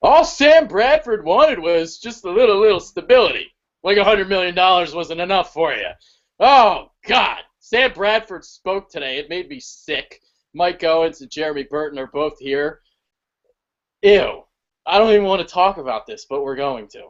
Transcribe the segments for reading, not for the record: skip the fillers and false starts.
All Sam Bradford wanted was just a little stability. Like $100 million wasn't enough for you. Oh, God. Sam Bradford spoke today. It made me sick. Mike Owens and Jeremy Burton are both here. Ew. I don't even want to talk about this, but we're going to.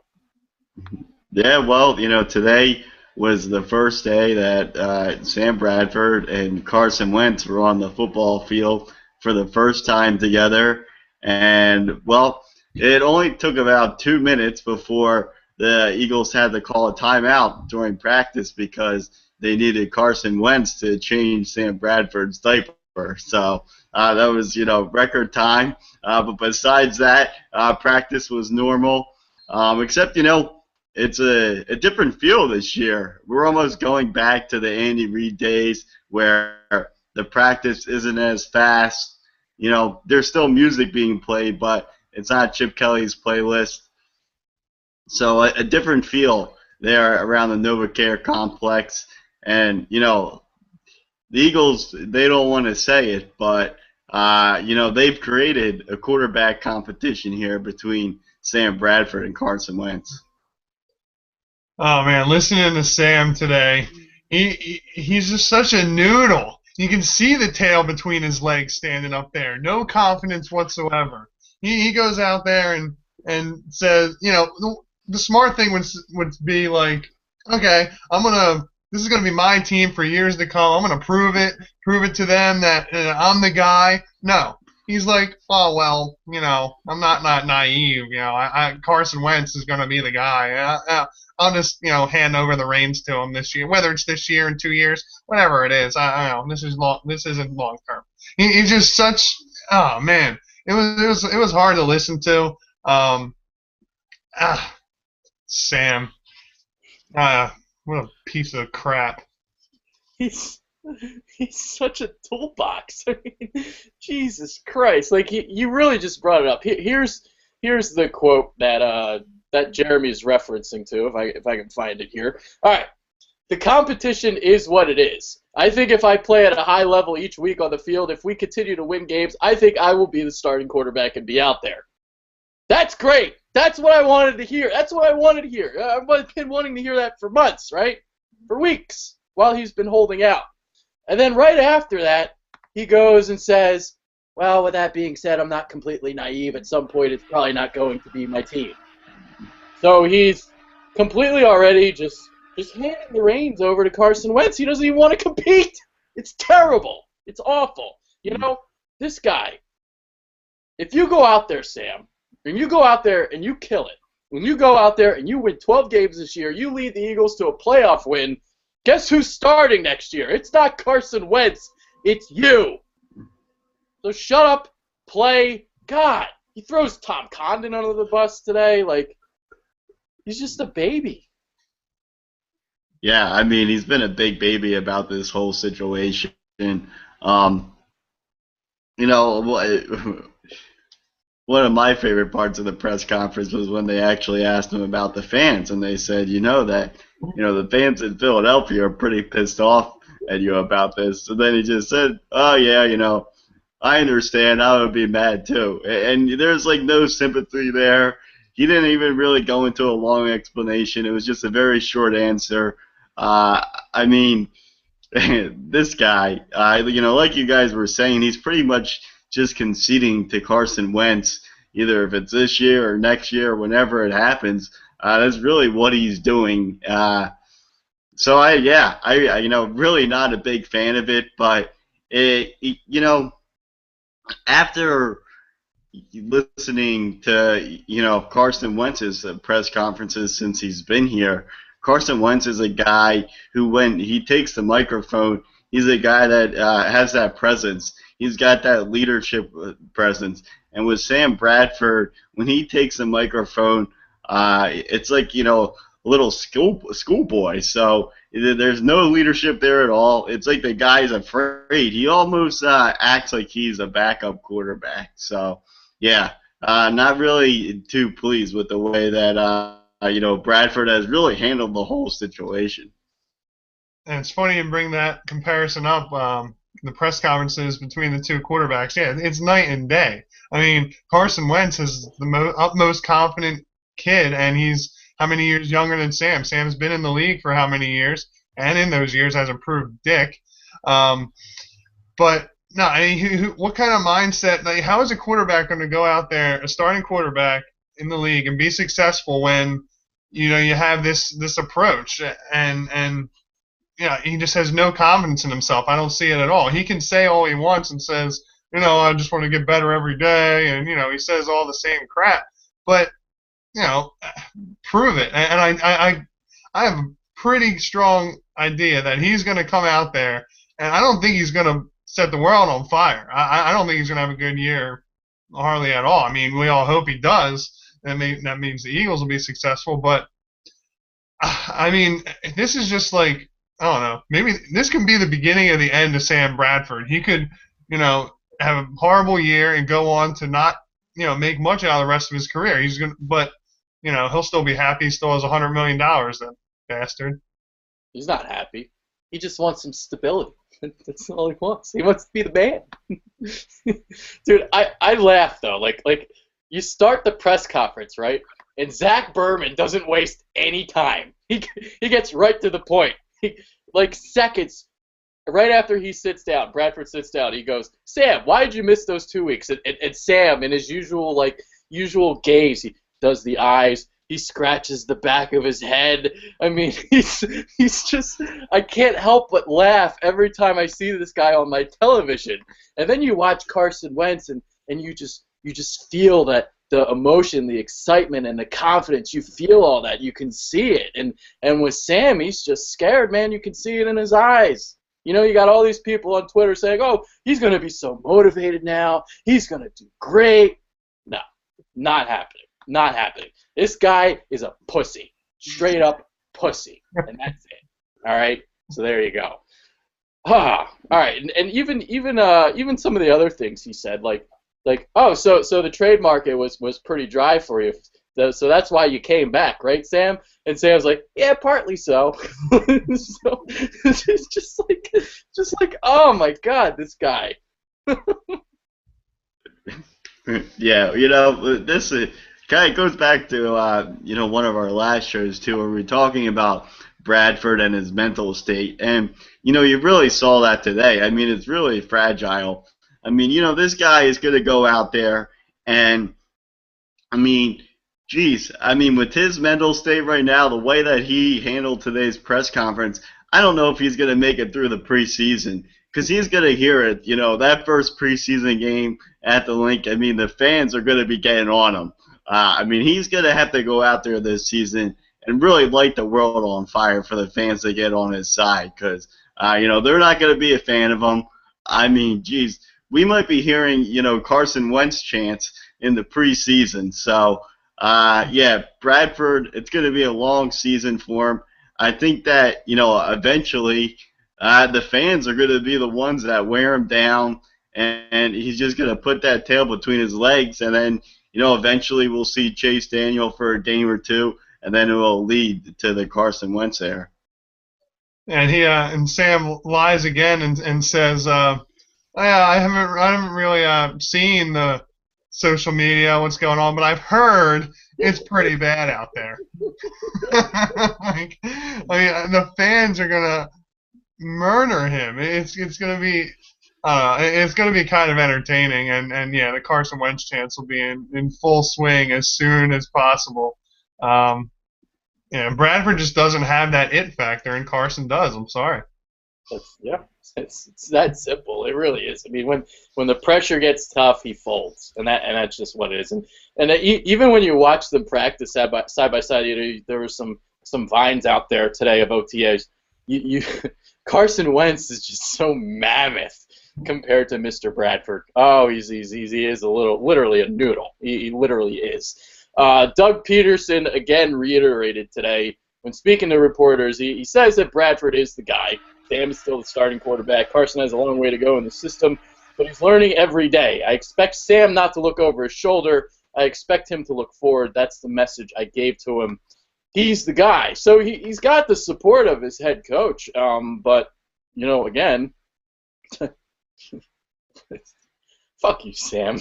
Yeah, well, today was the first day that Sam Bradford and Carson Wentz were on the football field for the first time together. And, well, it only took about 2 minutes before the Eagles had to call a timeout during practice because they needed Carson Wentz to change Sam Bradford's diaper. So that was, record time. But besides that, practice was normal, except, it's a different feel this year. We're almost going back to the Andy Reid days where the practice isn't as fast. There's still music being played, but it's not Chip Kelly's playlist. So a different feel there around the NovaCare complex. And, the Eagles, they don't want to say it, but, they've created a quarterback competition here between Sam Bradford and Carson Wentz. Oh, man, listening to Sam today, he's just such a noodle. You can see the tail between his legs standing up there. No confidence whatsoever. He goes out there and says, the smart thing would be like, okay, this is gonna be my team for years to come. I'm gonna prove it to them that I'm the guy. No, he's like, oh well, I'm not naive. Carson Wentz is gonna be the guy. I'll just hand over the reins to him this year, whether it's this year in 2 years, whatever it is. I don't know. This isn't long term. He's just such. Oh man, it was hard to listen to. Sam. What a piece of crap. He's such a toolbox. I mean, Jesus Christ! Like you really just brought it up. Here's the quote that Jeremy's referencing to, if I can find it here. All right, the competition is what it is. I think if I play at a high level each week on the field, if we continue to win games, I think I will be the starting quarterback and be out there. That's great. That's what I wanted to hear. That's what I wanted to hear. I've been wanting to hear that for months, right? For weeks, while he's been holding out. And then right after that, he goes and says, well, with that being said, I'm not completely naive. At some point, it's probably not going to be my team. So he's completely already just handing the reins over to Carson Wentz. He doesn't even want to compete. It's terrible. It's awful. This guy, if you go out there, Sam, and you go out there and you kill it, when you go out there and you win 12 games this year, you lead the Eagles to a playoff win, guess who's starting next year? It's not Carson Wentz. It's you. So shut up, play. God, he throws Tom Condon under the bus today. Like, he's just a baby. Yeah, I mean, he's been a big baby about this whole situation. One of my favorite parts of the press conference was when they actually asked him about the fans, and they said, the fans in Philadelphia are pretty pissed off at you about this. And then he just said, oh, yeah, I understand. I would be mad, too. And there's, no sympathy there. He didn't even really go into a long explanation. It was just a very short answer. This guy, like you guys were saying, he's pretty much just conceding to Carson Wentz, either if it's this year or next year or whenever it happens. That's really what he's doing. So really not a big fan of it, but after listening to Carson Wentz's press conferences since he's been here, Carson Wentz is a guy who, when he takes the microphone, he's a guy that has that presence. He's got that leadership presence. And with Sam Bradford, when he takes the microphone, it's like, a little schoolboy. So there's no leadership there at all. It's like the guy's afraid. He almost acts like he's a backup quarterback. So, yeah, not really too pleased with the way that, Bradford has really handled the whole situation. And it's funny you bring that comparison up, the press conferences between the two quarterbacks. Yeah, it's night and day. I mean, Carson Wentz is the utmost confident kid, and he's how many years younger than Sam? Sam's been in the league for how many years, and in those years has improved dick. But no, I mean, what kind of mindset? Like, how is a quarterback going to go out there, a starting quarterback in the league, and be successful when you have this approach and he just has no confidence in himself. I don't see it at all. He can say all he wants and says, I just want to get better every day, and he says all the same crap, but prove it. And I have a pretty strong idea that he's going to come out there, and I don't think he's going to set the world on fire. I don't think he's going to have a good year, hardly at all. I mean, we all hope he does. That means the Eagles will be successful, but I mean, this is just like, I don't know. Maybe this can be the beginning of the end of Sam Bradford. He could, have a horrible year and go on to not, make much out of the rest of his career. But he'll still be happy. He still has $100 million. That bastard. He's not happy. He just wants some stability. That's all he wants. He wants to be the man. Dude, I laugh though. Like you start the press conference, right? And Zach Berman doesn't waste any time. He gets right to the point. Like seconds right after he sits down, Bradford sits down, he goes, Sam, why did you miss those 2 weeks? And Sam, in his usual gaze, he does the eyes, he scratches the back of his head. I mean, he's just, I can't help but laugh every time I see this guy on my television. And then you watch Carson Wentz, and you just feel that the emotion, the excitement, and the confidence. You feel all that. You can see it. And with Sam, he's just scared, man. You can see it in his eyes. You got all these people on Twitter saying, oh, he's going to be so motivated now. He's going to do great. No, not happening. Not happening. This guy is a pussy. Straight up pussy. And that's it. All right? So there you go. All right. And even some of the other things he said, like, oh, so the trade market was pretty dry for you, so that's why you came back, right, Sam? And Sam's like, yeah, partly so. So it's just like, oh my God, this guy. Yeah, this kind of goes back to one of our last shows too, where we were talking about Bradford and his mental state, and you really saw that today. I mean, it's really fragile. I mean, this guy is going to go out there and, I mean, geez, I mean, with his mental state right now, the way that he handled today's press conference, I don't know if he's going to make it through the preseason, because he's going to hear it. That first preseason game at the Link, I mean, the fans are going to be getting on him. I mean, he's going to have to go out there this season and really light the world on fire for the fans to get on his side, because, they're not going to be a fan of him. I mean, geez. We might be hearing, Carson Wentz chants in the preseason. So, yeah, Bradford, it's going to be a long season for him. I think that, eventually the fans are going to be the ones that wear him down, and he's just going to put that tail between his legs, and then, eventually we'll see Chase Daniel for a game or two, and then it will lead to the Carson Wentz era. And and Sam lies again and says, I haven't really seen the social media, what's going on, but I've heard it's pretty bad out there. I mean, the fans are gonna murder him. It's gonna be, it's gonna be kind of entertaining, and yeah, the Carson Wentz chance will be in full swing as soon as possible. Bradford just doesn't have that it factor, and Carson does. I'm sorry. It's that simple. It really is. I mean, when the pressure gets tough, he folds, and that's just what it is. And even when you watch them practice side by side, there were some vines out there today of OTAs. Carson Wentz is just so mammoth compared to Mr. Bradford. Oh, he is literally a noodle. He literally is. Doug Peterson again reiterated today when speaking to reporters. He says that Bradford is the guy. Sam is still the starting quarterback. Carson has a long way to go in the system, but he's learning every day. I expect Sam not to look over his shoulder. I expect him to look forward. That's the message I gave to him. He's the guy. So he's got the support of his head coach. But, again, fuck you, Sam.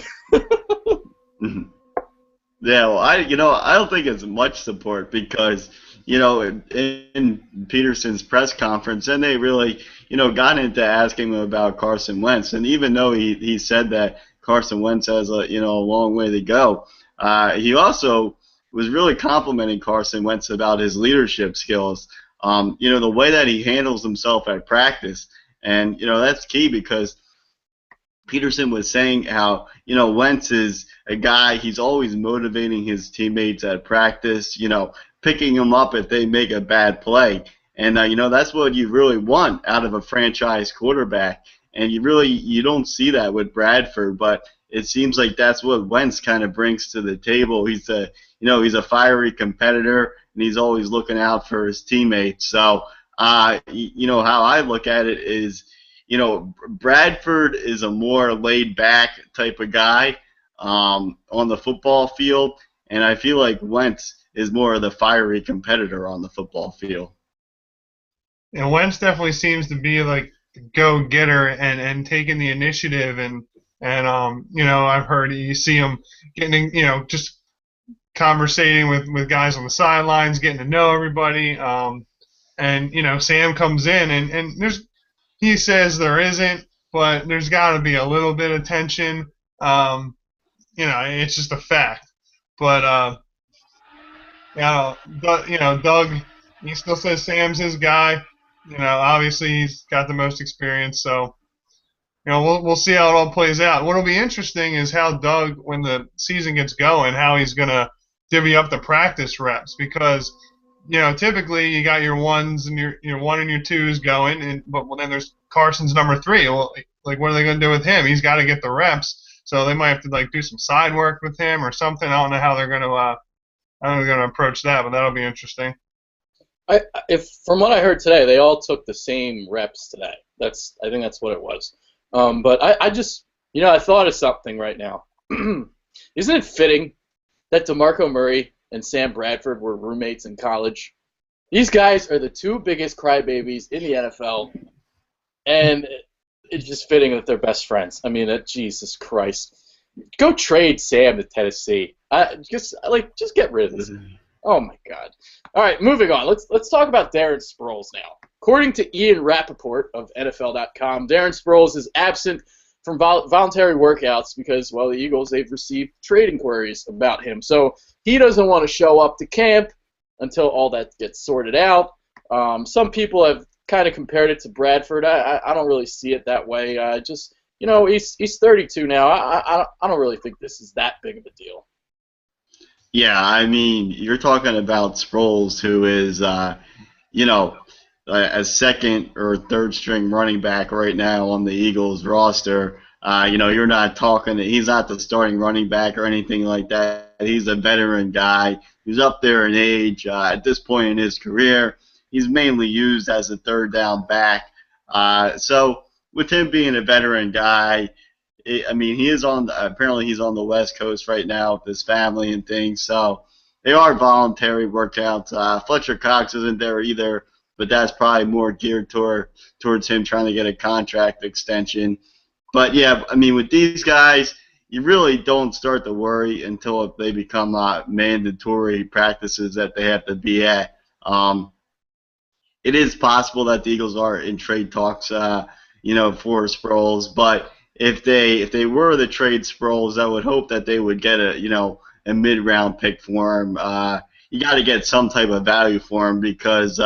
Yeah, well, I don't think it's much support because, in Peterson's press conference, and they really, got into asking him about Carson Wentz, and even though he said that Carson Wentz has a long way to go, he also was really complimenting Carson Wentz about his leadership skills. The way that he handles himself at practice, and that's key because Peterson was saying how, Wentz is a guy, he's always motivating his teammates at practice, picking them up if they make a bad play. And, that's what you really want out of a franchise quarterback. And you don't see that with Bradford, but it seems like that's what Wentz kind of brings to the table. He's a fiery competitor, and he's always looking out for his teammates. So, how I look at it is, Bradford is a more laid-back type of guy on the football field, and I feel like Wentz is more of the fiery competitor on the football field. And Wentz definitely seems to be like the go-getter and taking the initiative, and I've heard you see him getting, just conversating with guys on the sidelines, getting to know everybody, and Sam comes in and he says there isn't, but there's got to be a little bit of tension. It's just a fact. But Doug, he still says Sam's his guy. Obviously he's got the most experience, so we'll see how it all plays out. What'll be interesting is how Doug, when the season gets going, how he's gonna divvy up the practice reps because typically you got your ones and your one and your twos going, but then there's Carson's number 3. Well, like what are they going to do with him? He's got to get the reps, so they might have to do some side work with him or something. I don't know how they're going to approach that, but that'll be interesting. If from what I heard today, they all took the same reps today. I think that's what it was. But I just I thought of something right now. Isn't it fitting that DeMarco Murray and Sam Bradford were roommates in college? These guys are the 2 biggest crybabies in the NFL, and it's just fitting that they're best friends. I mean, Jesus Christ. Go trade Sam to Tennessee. Just get rid of this. Oh, my God. All right, moving on. Let's talk about Darren Sproles now. According to Ian Rappaport of NFL.com, Darren Sproles is absent from voluntary workouts because, well, the Eagles, they've received trade inquiries about him. So he doesn't want to show up to camp until all that gets sorted out. Some people have kind of compared it to Bradford. I don't really see it that way. He's 32 now. I don't really think this is that big of a deal. Yeah, I mean, you're talking about Sproles, who is, a second or third string running back right now on the Eagles roster. You're not talking. He's not the starting running back or anything like that. He's a veteran guy. He's up there in age. At this point in his career, he's mainly used as a third down back. So with him being a veteran guy, apparently he's on the West Coast right now with his family and things. So they are voluntary workouts. Fletcher Cox isn't there either, but that's probably more geared towards him trying to get a contract extension. But yeah, I mean, with these guys, you really don't start to worry until they become mandatory practices that they have to be at. It is possible that the Eagles are in trade talks, for Sproles, but if they were to trade Sproles, I would hope that they would get a mid-round pick for him. You got to get some type of value for him because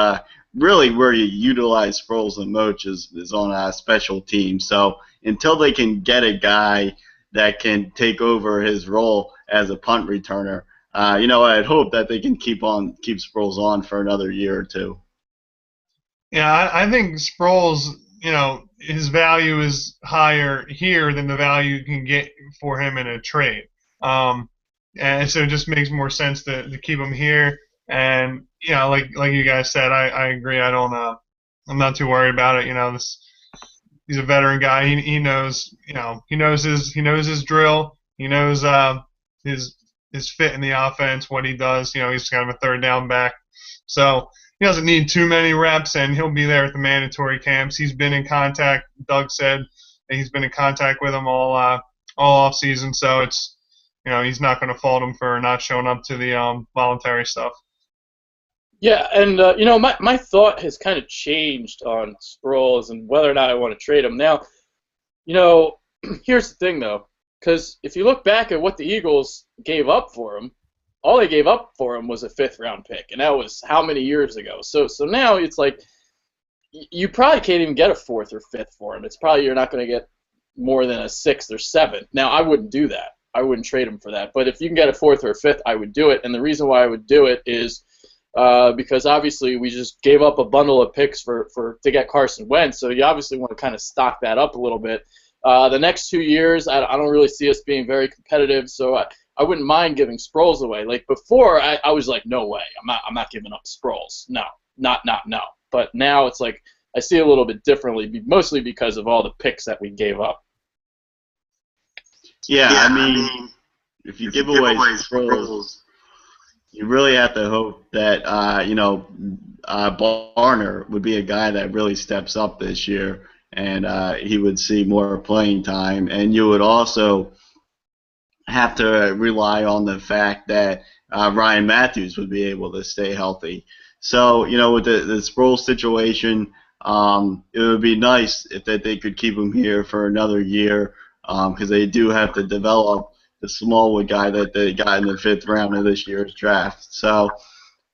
really where you utilize Sproles the most is on a special team. So until they can get a guy that can take over his role as a punt returner, I'd hope that they can keep Sproles on for another year or 2. Yeah, I think Sproles, his value is higher here than the value you can get for him in a trade. And so it just makes more sense to keep him here. And like you guys said, I agree. I'm not too worried about it. He's a veteran guy. He knows his drill. He knows his fit in the offense, what he does. He's kind of a third down back. So he doesn't need too many reps, and he'll be there at the mandatory camps. He's been in contact. Doug said that he's been in contact with him all off season. So it's he's not going to fault him for not showing up to the voluntary stuff. Yeah, and my thought has kind of changed on Sproles and whether or not I want to trade him. Now, here's the thing though, because if you look back at what the Eagles gave up for him, all they gave up for him was a 5th-round pick, and that was how many years ago? So now it's like you probably can't even get a 4th or 5th for him. It's probably you're not going to get more than a 6th or 7th. Now, I wouldn't do that. I wouldn't trade him for that. But if you can get a 4th or a 5th, I would do it. And the reason why I would do it is because obviously we just gave up a bundle of picks to get Carson Wentz, so you obviously want to kind of stock that up a little bit. The next 2 years, I don't really see us being very competitive, so I wouldn't mind giving Sproles away. Like before, I was like, no way, I'm not giving up Sproles. No. But now it's like I see it a little bit differently, mostly because of all the picks that we gave up. Yeah, I mean, if you give away Sproles, you really have to hope that Barner would be a guy that really steps up this year, and he would see more playing time. And you would also have to rely on the fact that Ryan Matthews would be able to stay healthy. So, with the Sproles situation, it would be nice if they could keep him here for another year, because they do have to develop the Smallwood guy that they got in the 5th round of this year's draft. So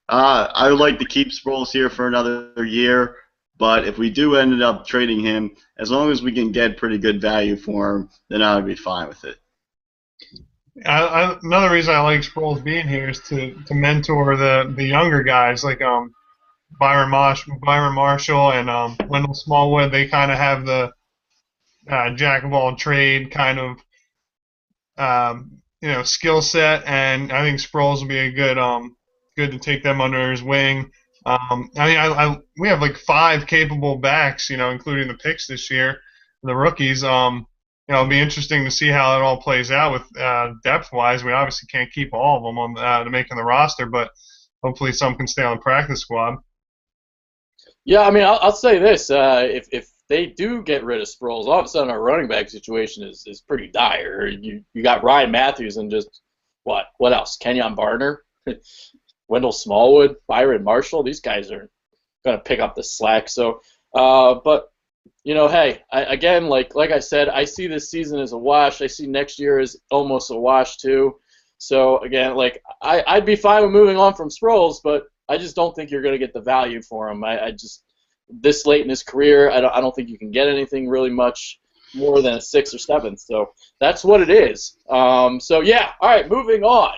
I would like to keep Sproles here for another year, but if we do end up trading him, as long as we can get pretty good value for him, then I would be fine with it. Another reason I like Sproles being here is to mentor the younger guys like Byron Marshall and Wendell Smallwood. They kind of have the jack of all trade kind of skill set, and I think Sproles will be a good to take them under his wing. We have like 5 capable backs, including the picks this year, the rookies. It'll be interesting to see how it all plays out with depth-wise. We obviously can't keep all of them on to making the roster, but hopefully some can stay on the practice squad. Yeah, I mean, I'll say this: if they do get rid of Sproles, all of a sudden our running back situation is pretty dire. You got Ryan Matthews and just what else? Kenyon Barner, Wendell Smallwood, Byron Marshall. These guys are going to pick up the slack. So, but hey, again, like I said, I see this season as a wash. I see next year as almost a wash too. So again, like I'd be fine with moving on from Sproles, but I just don't think you're going to get the value for him. I just this late in his career, I don't think you can get anything really much more than a 6th or 7th. So that's what it is. So yeah, all right, moving on.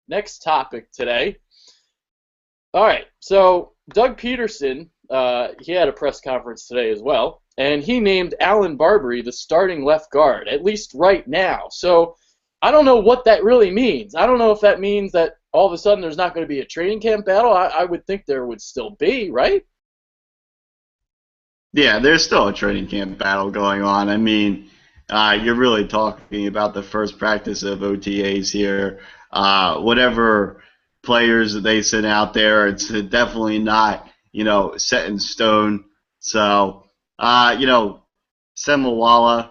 Next topic today. All right, so Doug Peterson, he had a press conference today as well, and he named Alan Barbary the starting left guard, at least right now. So I don't know what that really means. I don't know if that means that all of a sudden there's not going to be a training camp battle. I would think there would still be, right? Yeah, there's still a training camp battle going on. I mean, you're really talking about the first practice of OTAs here. Whatever players that they send out there, it's definitely not, set in stone. So, Semawala,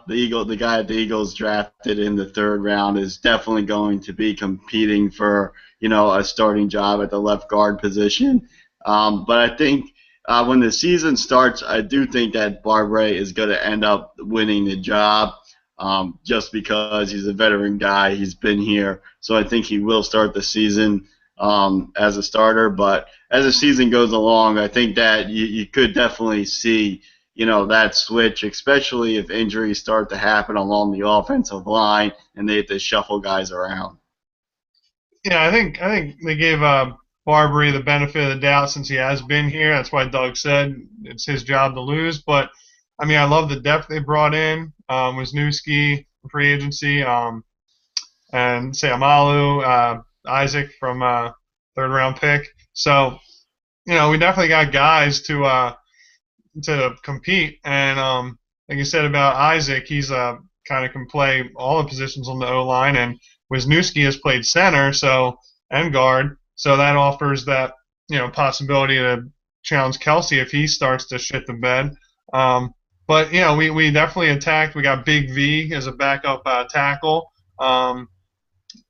the guy that the Eagles drafted in the 3rd round, is definitely going to be competing for, a starting job at the left guard position. But I think when the season starts, I do think that Barbary is going to end up winning the job just because he's a veteran guy. He's been here. So I think he will start the season as a starter. But as the season goes along, I think that you could definitely see that switch, especially if injuries start to happen along the offensive line and they have to shuffle guys around. Yeah, I think they gave Barbary the benefit of the doubt since he has been here. That's why Doug said it's his job to lose. But, I mean, I love the depth they brought in. Wisniewski, free agency, and Sayamalu, Isaac from 3rd-round pick. So, we definitely got guys to compete. And like you said about Isaac, he's kind of can play all the positions on the O-line, and Wisniewski has played center and guard, so that offers that possibility to challenge Kelsey if he starts to shit the bed. But we definitely attacked. We got Big V as a backup tackle.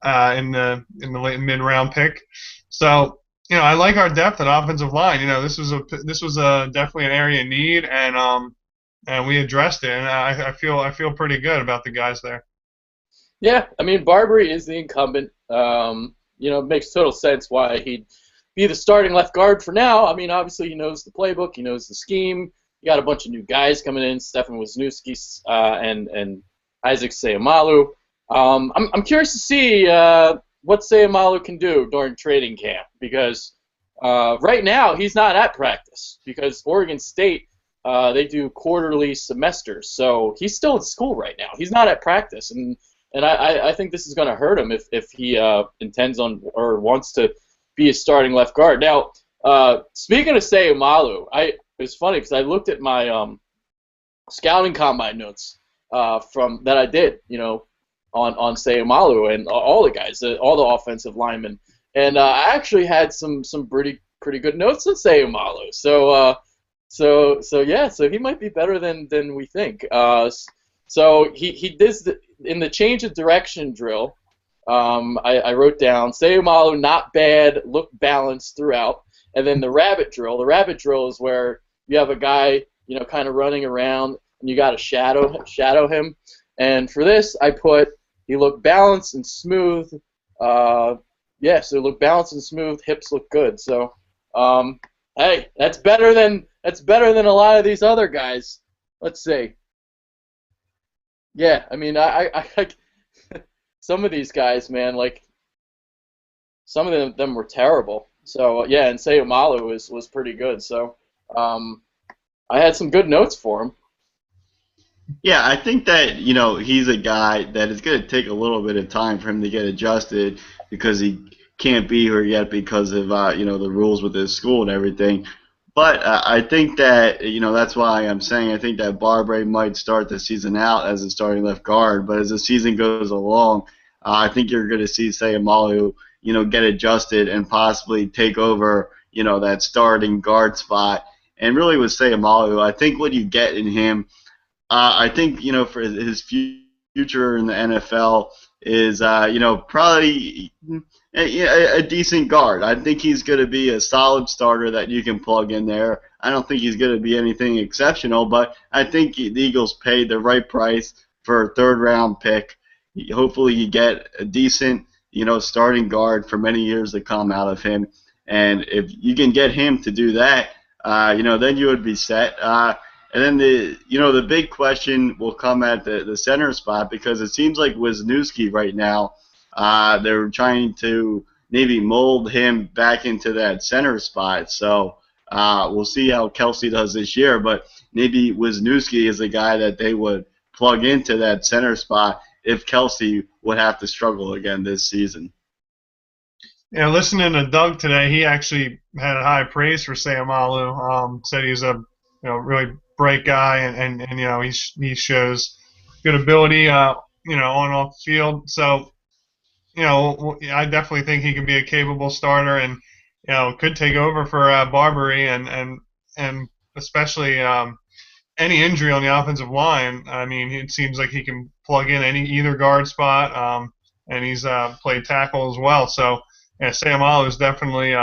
in the late mid-round pick. So I like our depth at offensive line. This was definitely an area in need, and we addressed it. And I feel pretty good about the guys there. Yeah, I mean, Barbary is the incumbent. It makes total sense why he'd be the starting left guard for now. I mean, obviously he knows the playbook, he knows the scheme. You got a bunch of new guys coming in, Stefan Wisniewski and Isaac Seumalo. I'm curious to see what Seumalo can do during training camp because right now he's not at practice because Oregon State they do quarterly semesters, so he's still in school right now. He's not at practice, and I think this is going to hurt him if he intends on or wants to be a starting left guard. Now, speaking of Seumalo, it's funny because I looked at my scouting combine notes from that I did, on Seumalo and all the guys, all the offensive linemen, and I actually had some pretty good notes on Seumalo. So he might be better than we think. So he does in the change of direction drill. I wrote down Seumalo not bad, look balanced throughout, and then the rabbit drill. The rabbit drill is where you have a guy kind of running around and you got to shadow him. And for this, I put he looked balanced and smooth. So look balanced and smooth. Hips look good. So hey, that's better than a lot of these other guys. Let's see. Yeah, I mean, I some of these guys, man, like some of them were terrible. So yeah, and Seumalo was pretty good. So I had some good notes for him. Yeah, I think that he's a guy that is going to take a little bit of time for him to get adjusted because he can't be here yet because of the rules with his school and everything. But I think that that's why I'm saying I think that Barbary might start the season out as a starting left guard. But as the season goes along, I think you're going to see Seumalo get adjusted and possibly take over that starting guard spot. And really with Seumalo, I think what you get in him. I think for his future in the NFL is probably a decent guard. I think he's going to be a solid starter that you can plug in there. I don't think he's going to be anything exceptional, but I think the Eagles paid the right price for a third-round pick. Hopefully, you get a decent starting guard for many years to come out of him, and if you can get him to do that, then you would be set. And then the big question will come at the center spot because it seems like Wisniewski right now, they're trying to maybe mold him back into that center spot. So we'll see how Kelsey does this year, but maybe Wisniewski is a guy that they would plug into that center spot if Kelsey would have to struggle again this season. Yeah, listening to Doug today, he actually had high praise for Seumalo. Said he's a really bright guy, and he shows good ability, on and off the field. So, I definitely think he can be a capable starter, and could take over for Barbary, and especially any injury on the offensive line. I mean, it seems like he can plug in either guard spot, and he's played tackle as well. So, yeah, Seumalo is definitely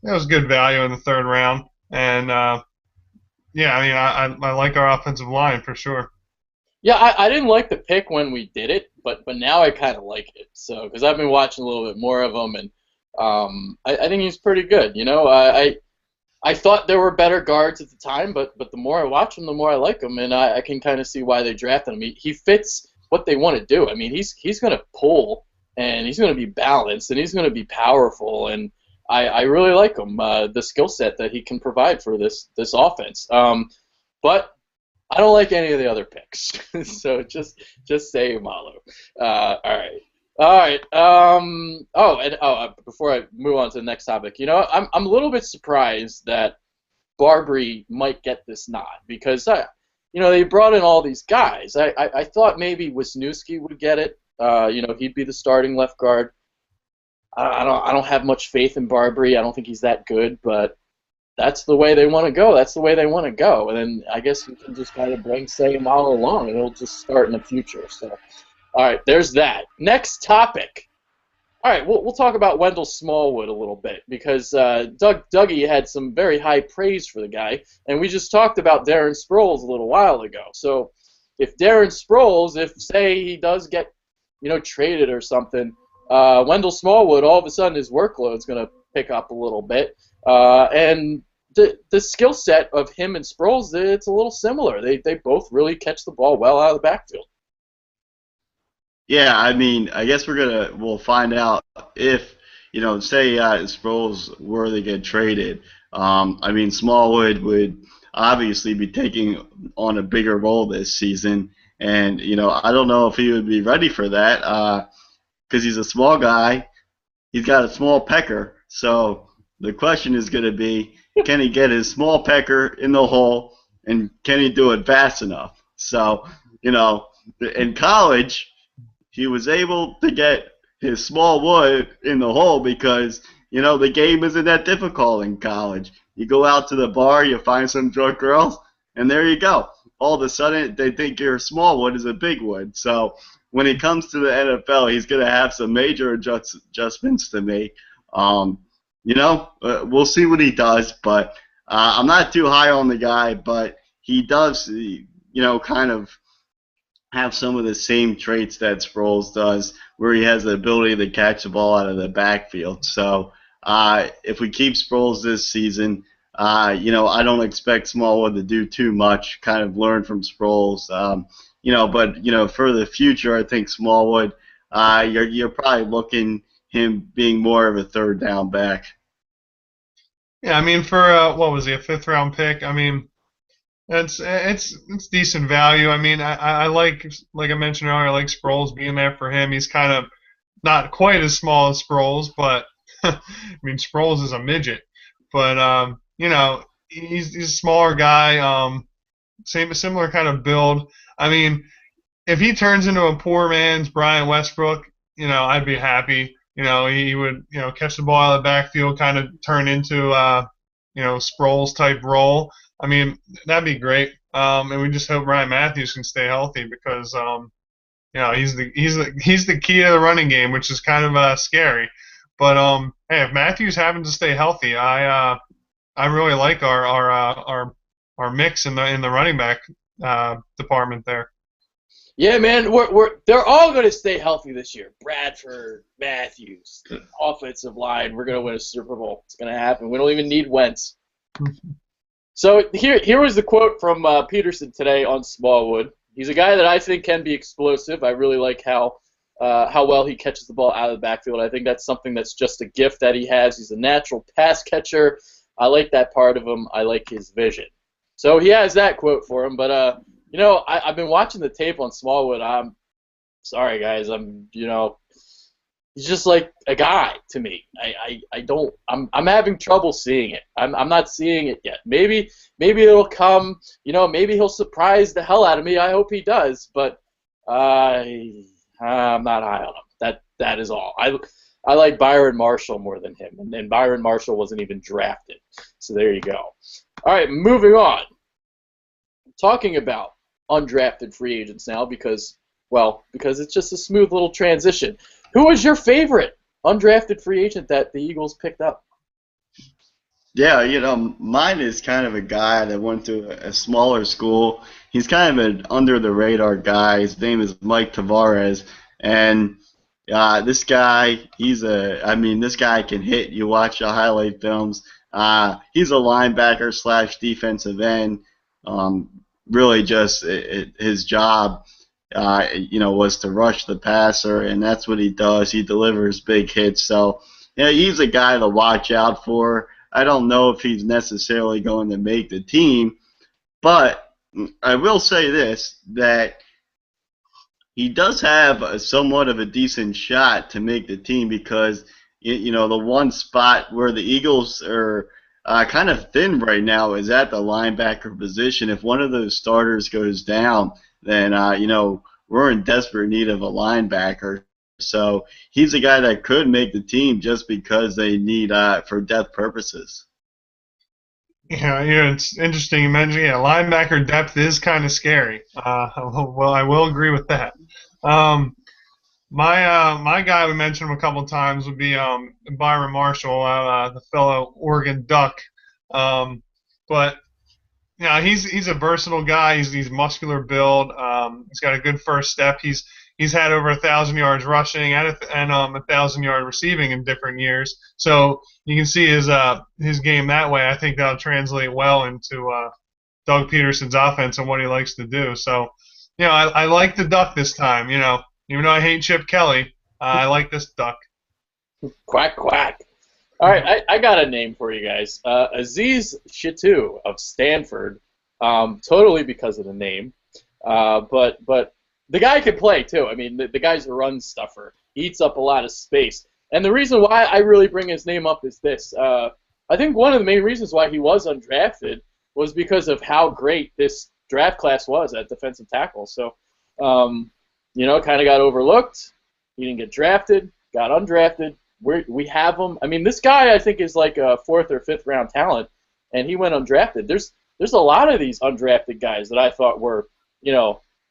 was good value in the third round, and yeah, I mean, I like our offensive line for sure. Yeah, I didn't like the pick when we did it, but now I kind of like it. So because I've been watching a little bit more of him, and I think he's pretty good. I thought there were better guards at the time, but the more I watch him, the more I like him, and I can kind of see why they drafted him. He fits what they want to do. I mean, he's going to pull, and he's going to be balanced, and he's going to be powerful, and I really like him, the skill set that he can provide for this offense. But I don't like any of the other picks, so just Seumalo. All right. Before I move on to the next topic, I'm a little bit surprised that Barbary might get this nod because they brought in all these guys. I thought maybe Wisniewski would get it. He'd be the starting left guard. I don't have much faith in Barbary. I don't think he's that good, but that's the way they want to go. That's the way they want to go. And then I guess we can just kind of bring Seumalo along, and he'll just start in the future. So, all right, there's that. Next topic. All right, we'll talk about Wendell Smallwood a little bit because Dougie had some very high praise for the guy, and we just talked about Darren Sproles a little while ago. So if Darren Sproles, if say he does get traded or something, Wendell Smallwood, all of a sudden his workload's going to pick up a little bit, and the skill set of him and Sproles, it's a little similar. They both really catch the ball well out of the backfield. Yeah, I mean, I guess we'll find out if, say Sproles were to get traded. I mean, Smallwood would obviously be taking on a bigger role this season, and I don't know if he would be ready for that because he's a small guy. He's got a small pecker, so the question is going to be, can he get his small pecker in the hole, and can he do it fast enough? So, in college, he was able to get his small wood in the hole because, the game isn't that difficult in college. You go out to the bar, you find some drunk girls, and there you go. All of a sudden, they think your small wood is a big wood. So when he comes to the NFL, he's going to have some major adjustments to make. We'll see what he does, but I'm not too high on the guy, but he does, kind of have some of the same traits that Sproles does, where he has the ability to catch the ball out of the backfield. So if we keep Sproles this season, I don't expect Smallwood to do too much, kind of learn from Sproles. But for the future, I think Smallwood, you're probably looking him being more of a third down back. Yeah, I mean, for what was he, a 5th-round pick? I mean, it's decent value. I mean, I like I mentioned earlier, I like Sproles being there for him. He's kind of not quite as small as Sproles, but I mean, Sproles is a midget. But he's a smaller guy. Similar kind of build. I mean, if he turns into a poor man's Brian Westbrook, I'd be happy. He would catch the ball out of the backfield, kind of turn into Sproles type role. I mean, that'd be great. And we just hope Ryan Matthews can stay healthy because he's the key to the running game, which is kind of scary. But hey, if Matthews happens to stay healthy, I really like our mix in the running back department there. Yeah, man, they're all going to stay healthy this year. Bradford, Matthews, offensive line. We're going to win a Super Bowl. It's going to happen. We don't even need Wentz. So here was the quote from Peterson today on Smallwood. He's a guy that I think can be explosive. I really like how well he catches the ball out of the backfield. I think that's something that's just a gift that he has. He's a natural pass catcher. I like that part of him. I like his vision. So he has that quote for him. But I've been watching the tape on Smallwood. I'm sorry, guys. He's just like a guy to me. I'm having trouble seeing it. I'm not seeing it yet. Maybe it'll come. Maybe he'll surprise the hell out of me. I hope he does. But I'm not high on him. That is all. I like Byron Marshall more than him, and Byron Marshall wasn't even drafted. So there you go. All right, moving on. Talking about undrafted free agents now because it's just a smooth little transition. Who was your favorite undrafted free agent that the Eagles picked up? Yeah, mine is kind of a guy that went to a smaller school. He's kind of an under-the-radar guy. His name is Mike Tavares, and this guy, this guy can hit. You watch the highlight films. He's a linebacker / defensive end. Really, just his job, was to rush the passer, and that's what he does. He delivers big hits. So, he's a guy to watch out for. I don't know if he's necessarily going to make the team, but I will say this, that he does have somewhat of a decent shot to make the team because, the one spot where the Eagles are kind of thin right now is at the linebacker position. If one of those starters goes down, then, we're in desperate need of a linebacker. So he's a guy that could make the team just because they need for depth purposes. Yeah, it's interesting you mentioned. Yeah, linebacker depth is kind of scary. Well, I will agree with that. My guy, we mentioned him a couple times, would be Byron Marshall, the fellow Oregon Duck. But yeah, he's a versatile guy. He's muscular build. He's got a good first step. He's had over 1,000 yards rushing and 1,000 yard receiving in different years. So you can see his game that way. I think that'll translate well into Doug Peterson's offense and what he likes to do. So, I like the Duck this time. Even though I hate Chip Kelly, I like this Duck. Quack, quack. All right, I got a name for you guys. Aziz Shitu of Stanford, totally because of the name. But the guy can play, too. I mean, the guy's a run stuffer. He eats up a lot of space. And the reason why I really bring his name up is this. I think one of the main reasons why he was undrafted was because of how great this draft class was at defensive tackle. So, kind of got overlooked. He didn't get drafted, got undrafted. We have him. I mean, this guy I think is like a 4th or 5th round talent, and he went undrafted. There's a lot of these undrafted guys that I thought were,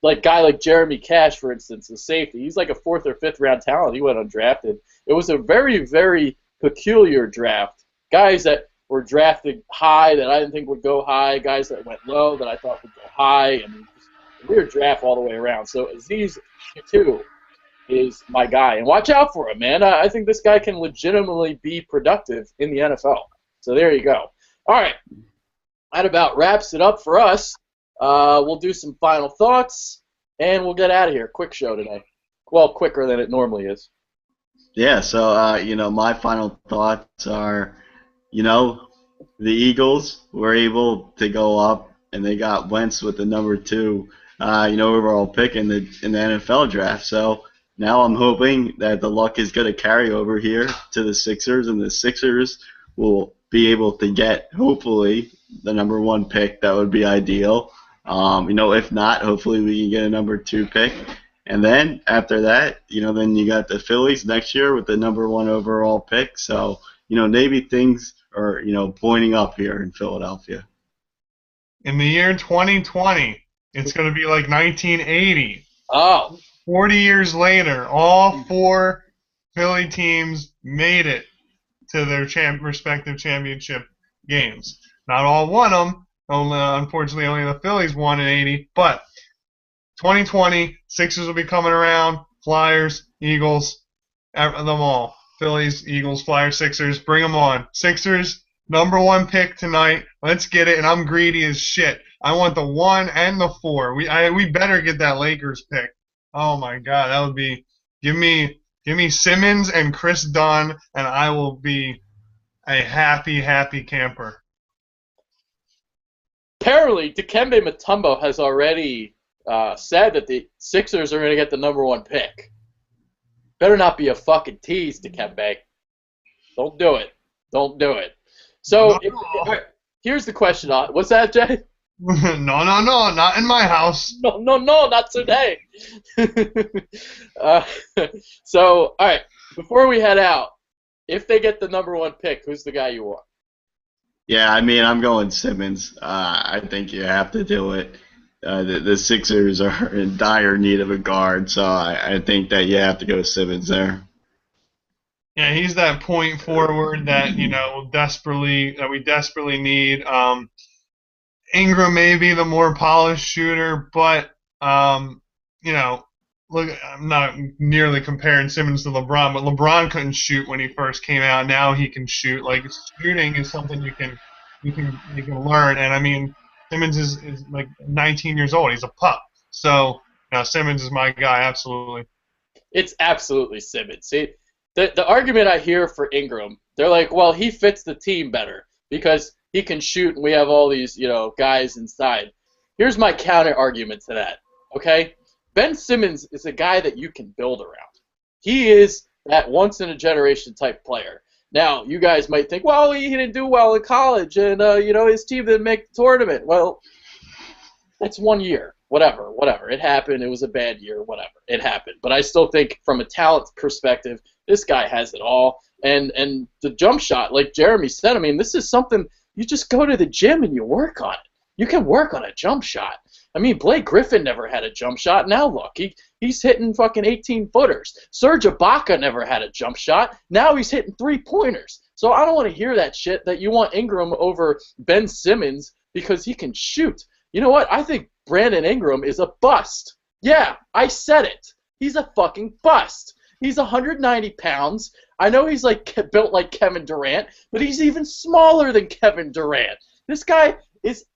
like guy like Jeremy Cash, for instance, the safety. He's like a 4th or 5th round talent. He went undrafted. It was a very, very peculiar draft. Guys that were drafted high that I didn't think would go high. Guys that went low that I thought would go high. I mean, just a weird draft all the way around. So Aziz Shitu is my guy. And watch out for him, man. I think this guy can legitimately be productive in the NFL. So there you go. All right. That about wraps it up for us. We'll do some final thoughts, and we'll get out of here. Quick show today. Well, quicker than it normally is. Yeah, so, my final thoughts are, the Eagles were able to go up, and they got Wentz with the number 2, overall pick in the NFL draft. So now I'm hoping that the luck is going to carry over here to the Sixers, and the Sixers will be able to get, hopefully, the number 1 pick. That would be ideal. If not, hopefully we can get a number 2 pick. And then after that, then you got the Phillies next year with the number 1 overall pick. So, maybe things are, pointing up here in Philadelphia. In the year 2020, it's going to be like 1980. Oh. 40 years later, all 4 Philly teams made it to their respective championship games. Not all won them. Unfortunately, only the Phillies won in 80. But 2020, Sixers will be coming around. Flyers, Eagles, them all. Phillies, Eagles, Flyers, Sixers. Bring them on. Sixers, number 1 pick tonight. Let's get it. And I'm greedy as shit. I want the 1 and the 4. We better get that Lakers pick. Oh my God, that would be. Give me Simmons and Chris Dunn, and I will be a happy camper. Apparently, Dikembe Mutombo has already said that the Sixers are going to get the number 1 pick. Better not be a fucking tease, Dikembe. Don't do it. Don't do it. So, here's the question. What's that, Jay? No, not in my house. No, not today. So, all right, before we head out, if they get the number 1 pick, who's the guy you want? Yeah, I mean, I'm going Simmons. I think you have to do it. The Sixers are in dire need of a guard, so I think that you have to go Simmons there. Yeah, he's that point forward that we desperately need. Ingram may be the more polished shooter, but look, I'm not nearly comparing Simmons to LeBron, but LeBron couldn't shoot when he first came out. Now he can shoot. Like, shooting is something you can learn. And I mean, Simmons is like 19 years old. He's a pup. So Simmons is my guy, absolutely. It's absolutely Simmons. See, the argument I hear for Ingram, they're like, well, he fits the team better because he can shoot and we have all these guys inside. Here's my counter argument to that. Okay. Ben Simmons is a guy that you can build around. He is that once-in-a-generation type player. Now, you guys might think, well, he didn't do well in college, and his team didn't make the tournament. Well, that's 1 year. Whatever. It happened. It was a bad year. Whatever. It happened. But I still think, from a talent perspective, this guy has it all. And the jump shot, like Jeremy said, I mean, this is something you just go to the gym and you work on it. You can work on a jump shot. I mean, Blake Griffin never had a jump shot. Now look, he's hitting fucking 18-footers. Serge Ibaka never had a jump shot. Now he's hitting 3-pointers. So I don't want to hear that shit that you want Ingram over Ben Simmons because he can shoot. You know what? I think Brandon Ingram is a bust. Yeah, I said it. He's a fucking bust. He's 190 pounds. I know he's like built like Kevin Durant, but he's even smaller than Kevin Durant. This guy is.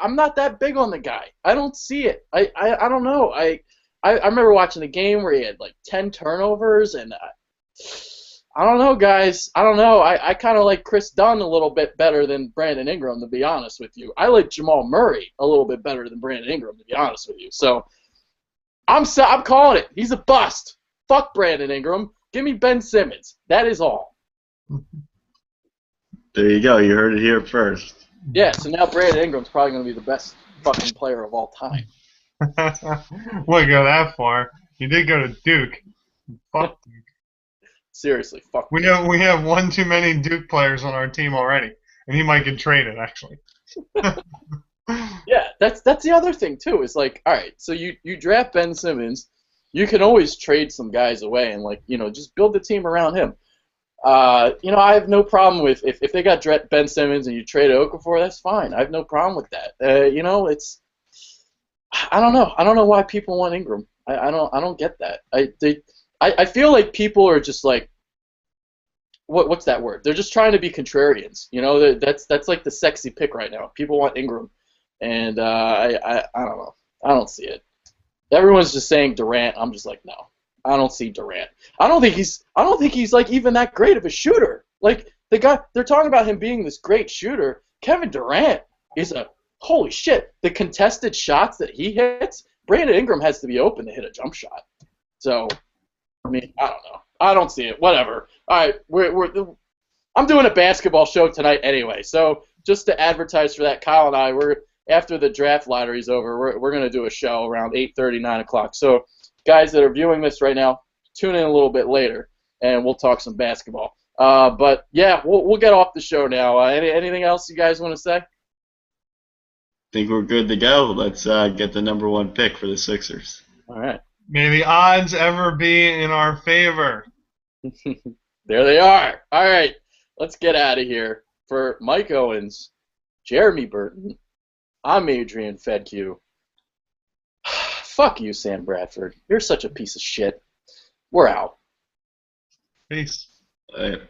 I'm not that big on the guy. I don't see it. I don't know. I remember watching a game where he had like 10 turnovers, and I don't know, guys. I don't know. I kind of like Chris Dunn a little bit better than Brandon Ingram, to be honest with you. I like Jamal Murray a little bit better than Brandon Ingram, to be honest with you. So I'm calling it. He's a bust. Fuck Brandon Ingram. Give me Ben Simmons. That is all. There you go. You heard it here first. Yeah, so now Brandon Ingram's probably going to be the best fucking player of all time. Wouldn't go that far. He did go to Duke. Fuck Duke. Seriously, fuck. We have one too many Duke players on our team already, and he might get traded actually. Yeah, that's the other thing too. Is like, all right, so you draft Ben Simmons, you can always trade some guys away and like just build the team around him. I have no problem with if they got Ben Simmons and you trade Okafor, that's fine. I have no problem with that. It's I don't know. I don't know why people want Ingram. I don't get that. I feel like people are just like what's that word? They're just trying to be contrarians. That's like the sexy pick right now. People want Ingram, and I don't know. I don't see it. Everyone's just saying Durant. I'm just like, no. I don't see Durant. I don't think he's like even that great of a shooter. Like they're talking about him being this great shooter. Kevin Durant is holy shit. The contested shots that he hits, Brandon Ingram has to be open to hit a jump shot. So, I mean, I don't know. I don't see it. Whatever. All right, I'm doing a basketball show tonight anyway. So just to advertise for that, Kyle and I, after the draft lottery's over, we're gonna do a show around 8:30, 9 o'clock. So guys that are viewing this right now, tune in a little bit later, and we'll talk some basketball. But yeah, we'll get off the show now. Anything else you guys want to say? Think we're good to go. Let's get the number 1 pick for the Sixers. All right. May the odds ever be in our favor. There they are. All right, let's get out of here. For Mike Owens, Jeremy Burton, I'm Adrian Fedque. Fuck you, Sam Bradford. You're such a piece of shit. We're out. Peace. All right.